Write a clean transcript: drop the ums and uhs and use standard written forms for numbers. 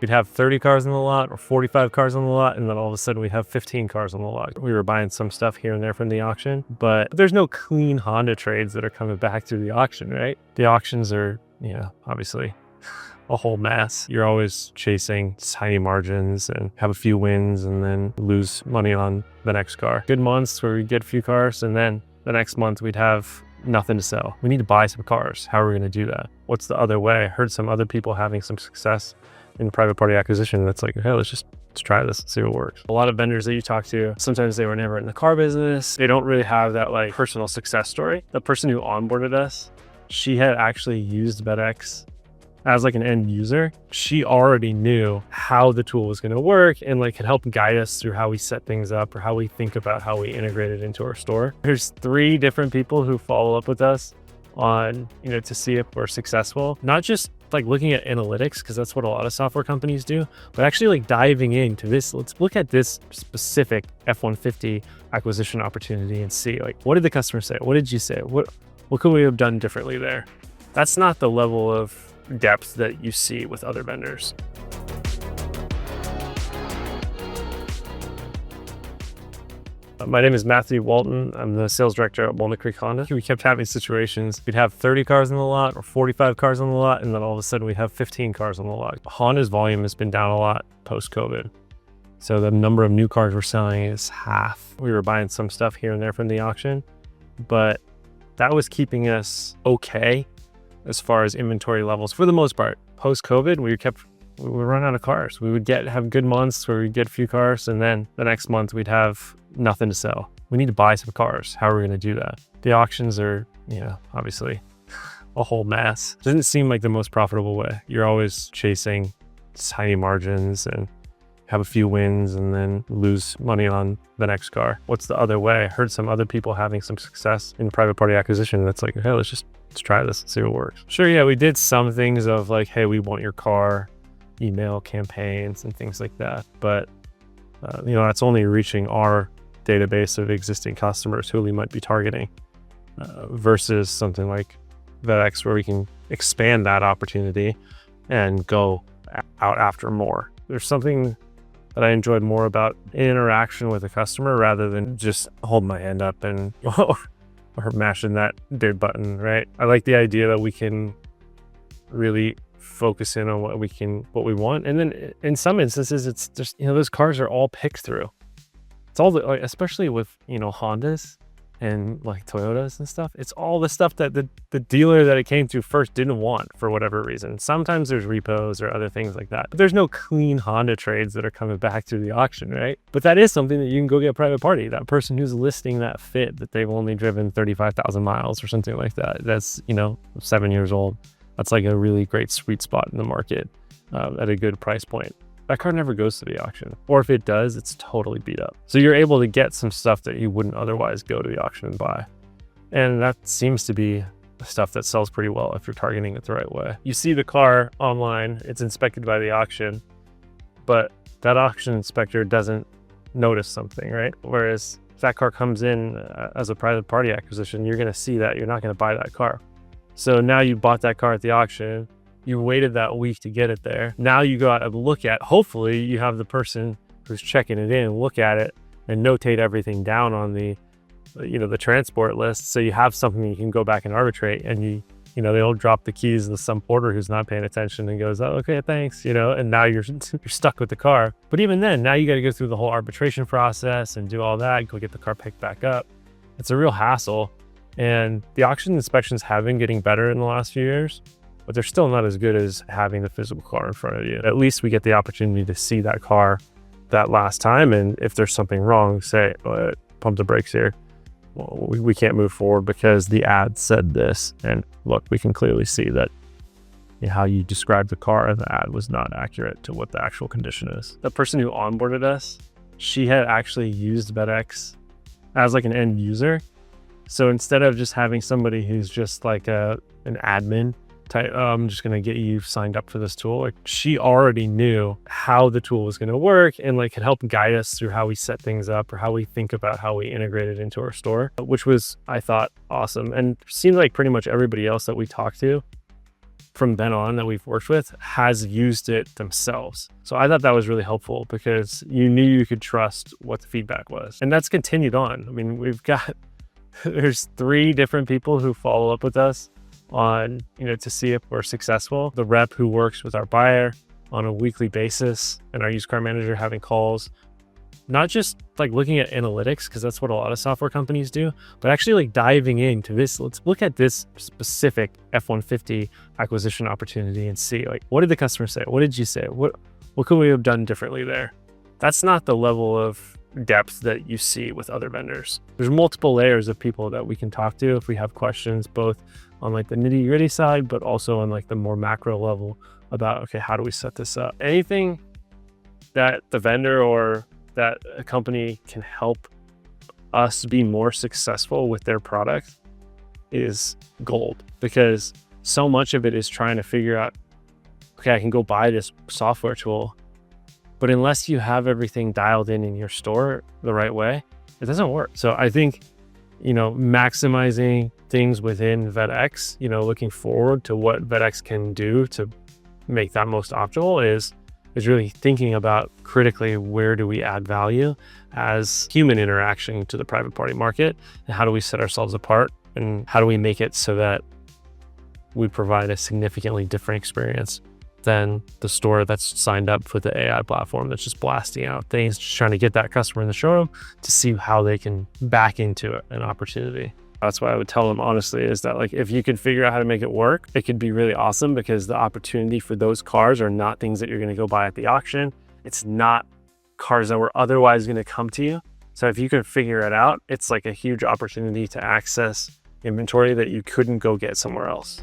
We'd have 30 cars on the lot or 45 cars on the lot, and then all of a sudden we'd have 15 cars on the lot. We were buying some stuff here and there from the auction, but there's no clean Honda trades that are coming back through the auction, right? The auctions are, obviously a whole mess. You're always chasing tiny margins and have a few wins and then lose money on the next car. Good months where we get a few cars, and then the next month we'd have nothing to sell. We need to buy some cars. How are we going to do that? What's the other way? I heard some other people having some success in private party acquisition. That's like, hey, let's try this and see what works. A lot of vendors that you talk to, sometimes they were never in the car business. They don't really have that like personal success story. The person who onboarded us, she had actually used BetX as like an end user. She already knew how the tool was going to work and like could help guide us through how we set things up or how we think about how we integrate it into our store. There's 3 different people who follow up with us on, to see if we're successful, not just like looking at analytics, because that's what a lot of software companies do, but actually like diving into this. Let's look at this specific F-150 acquisition opportunity and see like, what did the customer say? What did you say? What could we have done differently there? That's not the level of depth that you see with other vendors. My name is Matt Walton. I'm the sales director at Walnut Creek Honda. We kept having situations. We'd have 30 cars on the lot or 45 cars on the lot, and then all of a sudden we'd have 15 cars on the lot. Honda's volume has been down a lot post-COVID. So the number of new cars we're selling is half. We were buying some stuff here and there from the auction, but that was keeping us okay as far as inventory levels for the most part. Post-COVID, we would run out of cars. We would have good months where we'd get a few cars, and then the next month we'd have nothing to sell. We need to buy some cars. How are we going to do that? The auctions are, obviously a whole mess. It doesn't seem like the most profitable way. You're always chasing tiny margins and have a few wins and then lose money on the next car. What's the other way? I heard some other people having some success in private party acquisition. That's like, hey, let's try this and see what works. Sure, yeah, we did some things of like, hey, we want your car, email campaigns and things like that. But, that's only reaching our database of existing customers who we might be targeting versus something like BetX where we can expand that opportunity and go out after more. There's something that I enjoyed more about interaction with a customer rather than just holding my hand up and or mashing that bid button, right? I like the idea that we can really focus in on what we want. And then in some instances, it's just, those cars are all picked through. It's all especially with, Hondas and like Toyotas and stuff. It's all the stuff that the dealer that it came to first didn't want for whatever reason. Sometimes there's repos or other things like that, but there's no clean Honda trades that are coming back through the auction, right? But that is something that you can go get a private party. That person who's listing that fit that they've only driven 35,000 miles or something like that. That's, 7 years old. That's like a really great sweet spot in the market at a good price point. That car never goes to the auction. Or if it does, it's totally beat up. So you're able to get some stuff that you wouldn't otherwise go to the auction and buy. And that seems to be the stuff that sells pretty well if you're targeting it the right way. You see the car online, it's inspected by the auction, but that auction inspector doesn't notice something, right? Whereas if that car comes in as a private party acquisition, you're gonna see that, you're not gonna buy that car. So now you bought that car at the auction, you waited that week to get it there. Now you go out and look at, hopefully you have the person who's checking it in, look at it and notate everything down on the transport list. So you have something you can go back and arbitrate, and they'll drop the keys to some porter who's not paying attention and goes, oh, okay, thanks, and now you're stuck with the car. But even then, now you got to go through the whole arbitration process and do all that, go get the car picked back up. It's a real hassle. And the auction inspections have been getting better in the last few years, but they're still not as good as having the physical car in front of you. At least we get the opportunity to see that car that last time. And if there's something wrong, say, pump the brakes here. Well, we can't move forward because the ad said this. And look, we can clearly see that how you described the car in the ad was not accurate to what the actual condition is. The person who onboarded us, she had actually used BetX as like an end user. So instead of just having somebody who's just like an admin type, I'm just going to get you signed up for this tool, like she already knew how the tool was going to work and like could help guide us through how we set things up or how we think about how we integrate it into our store, which was, I thought, awesome. And seemed like pretty much everybody else that we talked to from then on that we've worked with has used it themselves. So I thought that was really helpful because you knew you could trust what the feedback was. And that's continued on. I mean, there's 3 different people who follow up with us on, to see if we're successful. The rep who works with our buyer on a weekly basis, and our used car manager having calls, not just like looking at analytics, because that's what a lot of software companies do, but actually like diving into this. Let's look at this specific F-150 acquisition opportunity and see, like, what did the customer say? What did you say? What could we have done differently there? That's not the level of depth that you see with other vendors. There's multiple layers of people that we can talk to if we have questions, both on like the nitty gritty side, but also on like the more macro level about, okay, how do we set this up? Anything that the vendor or that a company can help us be more successful with their product is gold, because so much of it is trying to figure out, okay, I can go buy this software tool, but unless you have everything dialed in your store the right way, it doesn't work. So I think, maximizing things within VetX, looking forward to what VetX can do to make that most optimal is really thinking about critically, where do we add value as human interaction to the private party market, and how do we set ourselves apart, and how do we make it so that we provide a significantly different experience than the store that's signed up for the AI platform that's just blasting out things, just trying to get that customer in the showroom to see how they can back into an opportunity. That's why I would tell them honestly, is that like, if you could figure out how to make it work, it could be really awesome, because the opportunity for those cars are not things that you're going to go buy at the auction. It's not cars that were otherwise going to come to you. So if you can figure it out, it's like a huge opportunity to access inventory that you couldn't go get somewhere else.